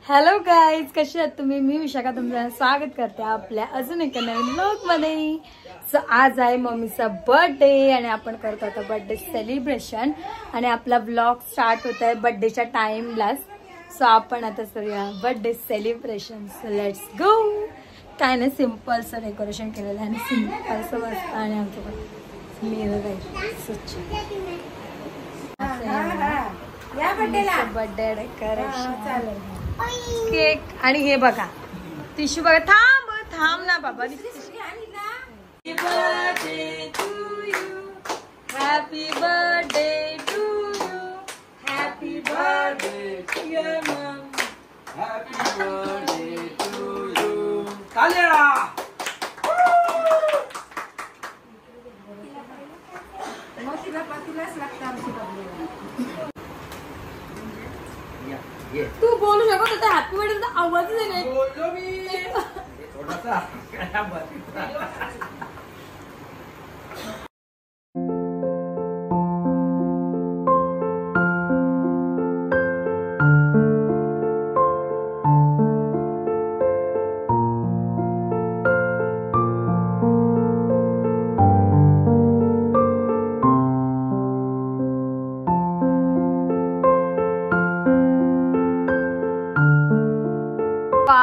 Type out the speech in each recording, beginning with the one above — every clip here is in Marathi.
हॅलो गाईज, कसे आहात तुम्ही? मी विशाखा तुमचं स्वागत करते आपल्या अजून एका नवीन व्लॉग मध्ये। सो आज आहे मम्मीचा बर्थडे आणि आपण करतो आता बर्थडे सेलिब्रेशन आणि आपला व्लॉग स्टार्ट होत आहे बर्थडेच्या टाइमलाच। सो आपण आता करूया birthday celebration. So let's go. काय नाही, सिंपलचं डेकोरेशन केलेलं आहे आणि सिंपलचं मस्त आणि आमच्याकडे मिरर आहे स्वच्छ या बर्थडेला बर्थडे डेकोरेशन चालेल। केक आणि हे बघा टिश्यू बघा। थांब थांब ना बाबा। Happy birthday to you, happy birthday to you, happy birthday dear mom, happy birthday to you. तालिया मोठीला पातीलाच लागतं आमची बर्थडे। तू बोलू शकत होता हॅपी बर्थडे, आवाज नाही बोललो मी थोडासा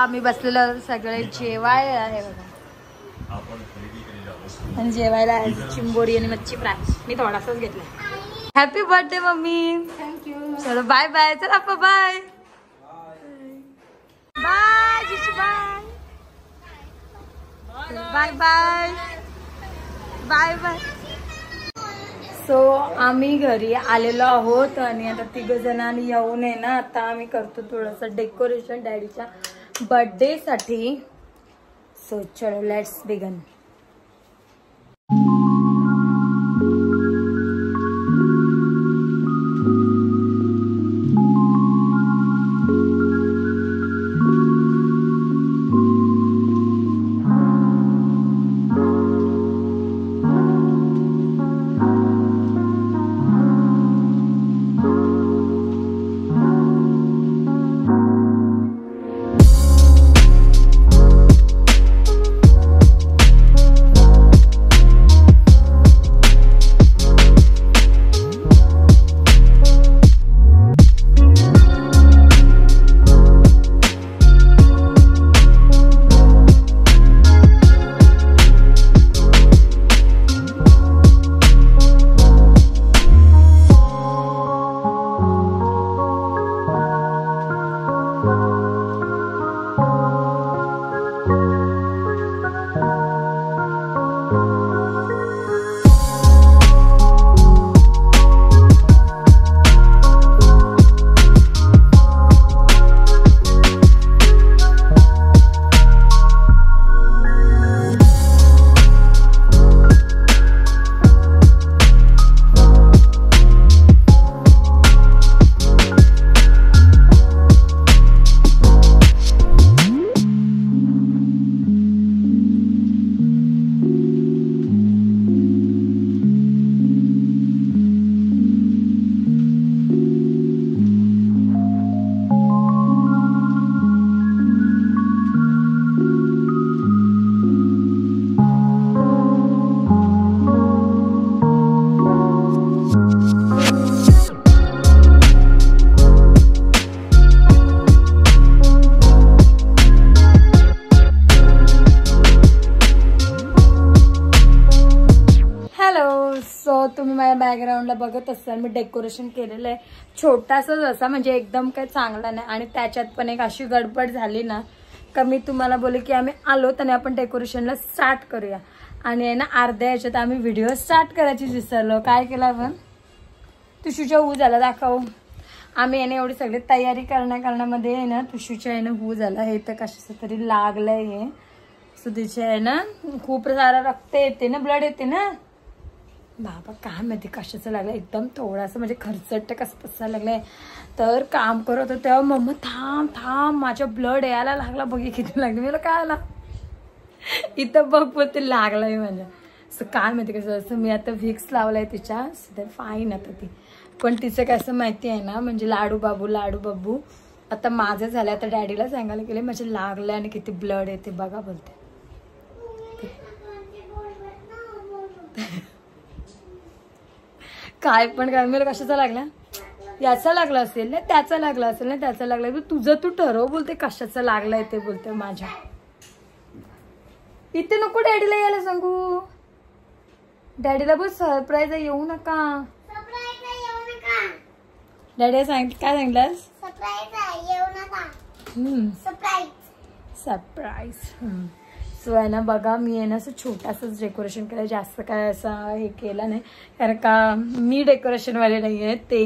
आम्ही बसलेलो सगळे जेवायला आहे बघा आणि जेवायला चिंबोरी आणि मच्छी फ्राय। मी थोडासाच घेतला। Happy birthday mummy. थँक्यू। चलो बाय बाय। चल आप bye bye Jishu bye bye bye bye bye. So आम्ही घरी आलेलो आहोत आणि आता 3 जणांनी येऊन आहे ना, आता आम्ही करतो थोडंसं डेकोरेशन डॅडीच्या बर्थडे साठी। सो चलो लेट्स बिगन। तुम्ही माझ्या बॅकग्राऊंडला बघत असाल, मी डेकोरेशन केलेलं आहे छोटासाच असा, म्हणजे एकदम काही चांगला नाही। आणि त्याच्यात पण एक अशी गडबड झाली ना का मी तुम्हाला बोलले की आम्ही आलो आणि आपण डेकोरेशनला स्टार्ट करूया आणि आहे ना अर्ध्या याच्यात आम्ही व्हिडिओ स्टार्ट करायची विसरलो। काय केलं आपण तुषूच्या हू झाला दाखव। आम्ही याने एवढी सगळी तयारी करण्यामध्ये आहे ना तुषूच्या आहे ना हू झाला। हे तर कशाचं तरी लागलंय हे। सो तिचे आहे ना खूप सारा रक्त येते ना, ब्लड येते ना बाबा, काय माहिती कशाचं लागलं। एकदम थोडासा म्हणजे खर्चट कसं पसायला लागलंय। तर काम करत होतं तेव्हा मम्मा थांब थांब माझ्या ब्लड यायला लागला, बघ किती लागले। मला काय आला इथं बघ ते लागलंय म्हणजे। सो काय माहिती कसं असं। मी आता व्हिक्स लावलाय तिच्या, सध्या फाईन आता ती। पण तिचं कसं माहिती आहे ना, म्हणजे लाडू बाबू आता माझं झालं. आता डॅडीला सांगायला गेले माझे लागलं आणि किती ब्लड येते बघा बोलते. काय पण काय मला कशाचा लागला, याचा लागला असेल ना, त्याचा लागला असेल ना, त्याचा लागला. तुझं तू ठरव बोलते कशाचा लागलाय ते बोलते. माझ्या इथे नको डॅडीला यायला सांगू. डॅडीला बोल सरप्राईज आहे येऊ नका. डॅडी सांगितलं काय सांगितलंस? सरप्राईज. सो आहे ना बघा मी आहे ना असं छोटासंच डेकोरेशन केलं, जास्त काय असं हे केलं नाही कारण का मी डेकोरेशनवाले नाही आहे ते.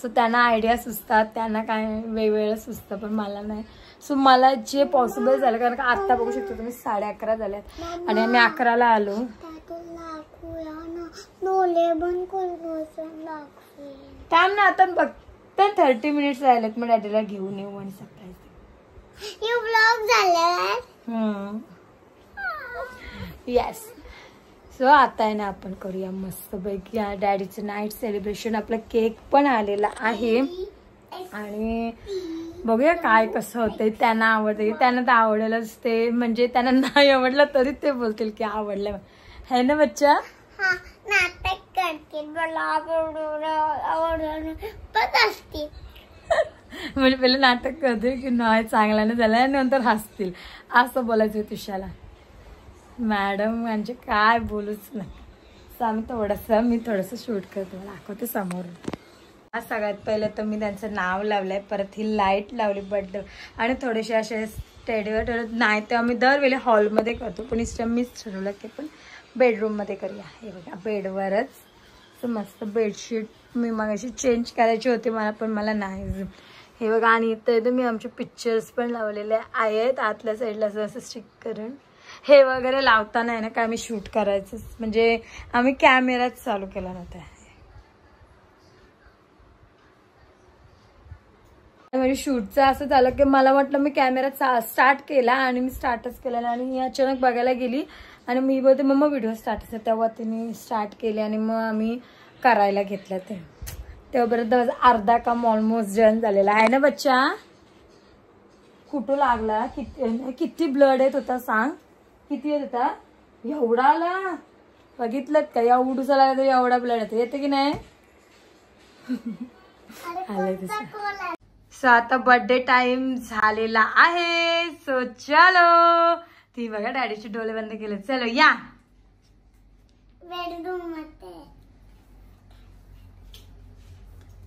सो त्यांना आयडिया सुचतात, त्यांना काय वेगवेगळं सुचतं पण मला नाही. सो मला जे पॉसिबल झालं कारण का आत्ता बघू शकतो तुम्ही 11:30 झाल्यात आणि आम्ही 11ला आलो. थांब ना आता फक्त 30 मिनिट्स राहिलेत मग डॅडीला घेऊन येऊ आणि सरप्राईज. येस. सो आता आहे ना आपण करूया मस्त पैकी डॅडीचं नाईट सेलिब्रेशन. आपला केक पण आलेला आहे आणि बघूया काय कसं होतंय. त्यांना आवडते, त्यांना तर आवडेलच ते, म्हणजे त्यांना नाही आवडलं तरी ते बोलतील की आवडलं है ना बच्चा. नाटक करते म्हणजे पहिले नाटक करते की नाही चांगला नाही झालं आणि नंतर हसतील असं बोलायचं तुषाला. मॅडम म्हणजे काय बोलूच नाही. मी थोडंसं शूट करते, दाखवते समोरून. आज सगळ्यात पहिले तर मी त्यांचं नाव लावलंय, परत ही लाईट लावली बर्थडे आणि थोडेसे असे स्टेडीवर ठेवलं. नाही तेव्हा मी दरवेळी हॉलमध्ये करतो पण इस टाइम मीच ठरवलं की पण बेडरूममध्ये करूया. हे बघा बेडवरच तर मस्त बेडशीट मी मग अशी चेंज करायची होती मला पण मला नाही. हे बघा आणि इथं मी आमचे पिक्चर्स पण लावलेले आहेत आतल्या साईडला असं स्टिक करून. हे वगैरे लावताना आहे ना काय आम्ही शूट करायचं म्हणजे आम्ही कॅमेराच चालू केला नव्हता. म्हणजे शूटचं असं झालं की मला वाटलं मी कॅमेरा स्टार्ट केला आणि मी स्टार्टच केला आणि अचानक बघायला गेली आणि मी बोलते मम्मा व्हिडिओ स्टार्ट तेव्हा तिने स्टार्ट केले आणि मग आम्ही करायला घेतलं ते. तेव्हापर्यंत अर्धा काम ऑलमोस्ट डन झालेला आहे ना बच्चा. कुठं लागला, किती ब्लड येत होता सांग, किती येत होता? एवढा आला बघितलं का, एवढूसा लागला तरी एवढा ब्लड येते की नाही. सो आता बर्थडे टाइम झालेला आहे. सो चलो ती बघा डॅडीचे डोळे बंद केले. चलो या बेडरूम मध्ये.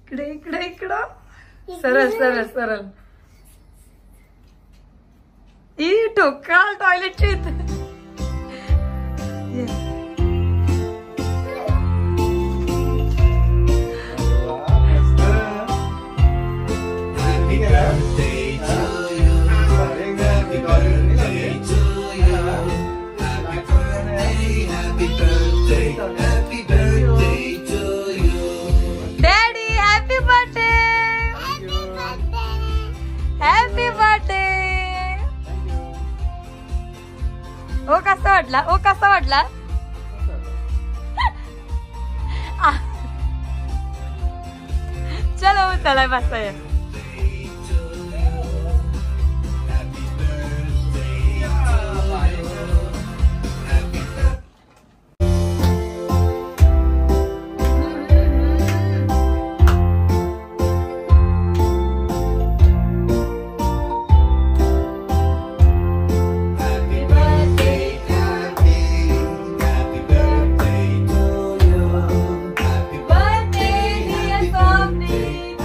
इकडे इकडे इकडं सरळ सरळ सरळ. ई ठोका टॉयलेटची इथे. ओ कसा वाटला, ओ कसा वाटला. चलो चला बसाया.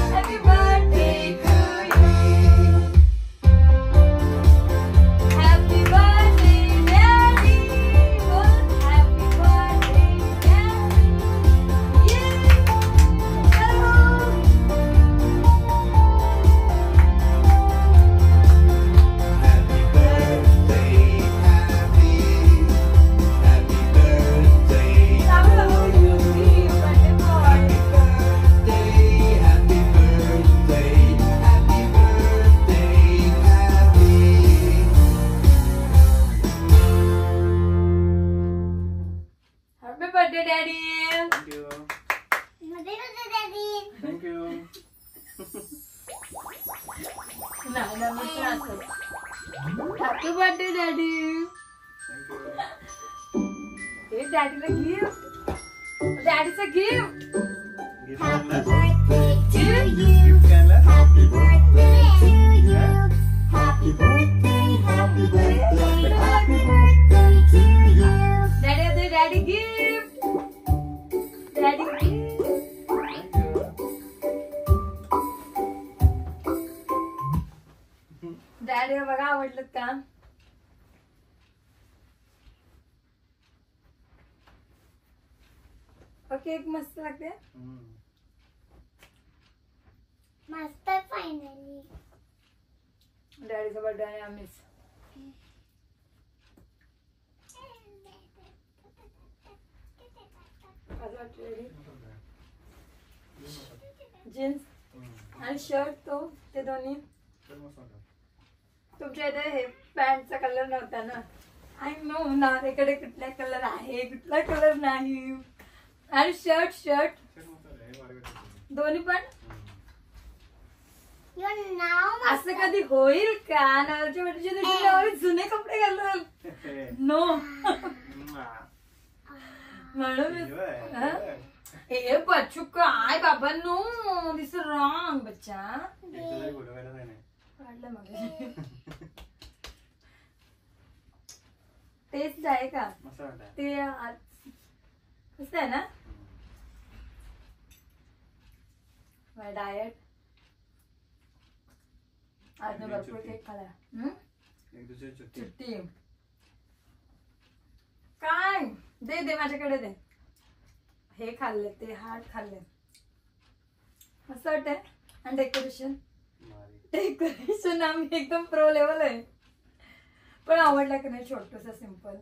Happy birthday. नाही म्हटलं असं. Happy birthday daddy. हे डॅडीला गिफ्ट, डॅडीचं gift. Happy birthday to you. Happy birthday to you. Happy birthday, happy birthday, happy birthday to you. Daddy they, daddy gift, daddy gift. Daddy बघा आवडलं का? ओके, एक मस्त लागते. मस्त फायनली. डॅडीचा बर्थडे आहे आम्हीच. जीन्स आणि शर्ट तो ते दोन्ही. तुमच्या इथे हे पॅन्टचा कलर नव्हता ना. आय नो ना, इकडे कुठला कलर आहे कुठला कलर नाही. आणि शर्ट शर्ट दोन्ही पण. असं कधी होईल का? नवरच्या बर्थडेच्या दिवशी नवरी जुने कपडे घालून? नो. म्हणून ए बच्चू काय बाबा, नो दिस रॉंग बच्चा. काढलं मग. टेस्ट आहे का ते? मस्त आहे ना. डाएट आज मैं भरपूर केक खाला. चुट्टी काय दे दे माझ्याकडे दे. हे खाल्ले ते हार्ट खाल्ले. मस्त वाटतंय. आणि डेकोरेशन डेकोरेशन आम्ही एकदम प्रो लेवल आहे. पण आवडला की नाही? छोटूसा सिंपल.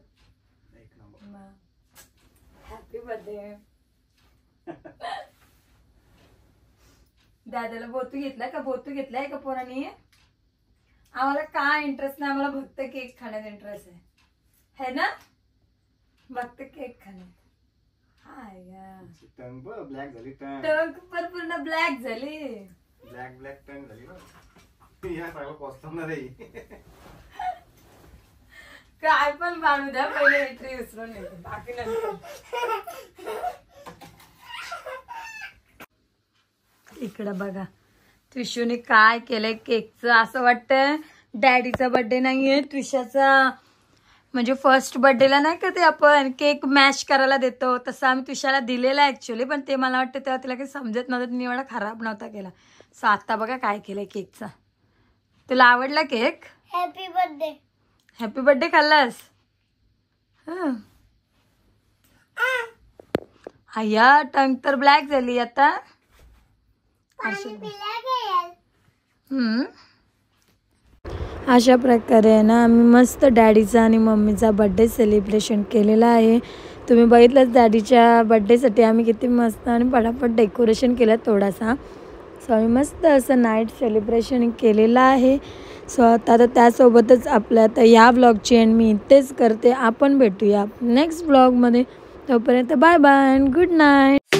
Happy birthday. दादाला बोतू घेतला का? बोतू घेतलाय का पोरांनी? आम्हाला काय इंटरेस्ट नाही, आम्हाला फक्त केक खाण्यात इंटरेस्ट आहे ना. फक्त केक खाण्यात. हाय टंग ब्लॅक झाली. टंग पण पूर्ण ब्लॅक झाली. ब्लॅक ब्लॅक टंग झाली ना. या सगळं पोचणार आहे. काय पण बांधू द्या, पहिले एंट्री विसरून येते बाकी नंतर. इकडं बघा त्रिशूने काय केलंय केकचं. असं वाटतंय डॅडीचा बर्थडे नाहीये, त्रिशाचा. म्हणजे फर्स्ट बर्थडेला नाही का ते आपण केक मॅश करायला देतो, तसं आम्ही त्रिशाला दिलेला ऍक्च्युअली. पण ते मला वाटतं तेव्हा तिला काही समजत नव्हतं, तिने एवढा खराब नव्हता केला. सो आता बघा काय केलंय केकचा. तुला आवडला cake? Happy birthday. Happy birthday खाल्लास? अय्या टंग तर ब्लॅक झाली आता. अशा प्रकारे आहे ना आम्ही मस्त डॅडीचा आणि मम्मीचा बर्थडे सेलिब्रेशन केलेला आहे. तुम्ही बघितलंच डॅडीच्या बर्थडेसाठी आम्ही किती मस्त आणि पटापट डेकोरेशन केलं थोडासा. सो आम्ही मस्त असं नाईट सेलिब्रेशन केलेलं आहे. सो आता त्यासोबतच आपल्या आता या ब्लॉगची एंड मी इथेच करते. आपण भेटूया नेक्स्ट ब्लॉगमध्ये. तोपर्यंत bye bye and good night.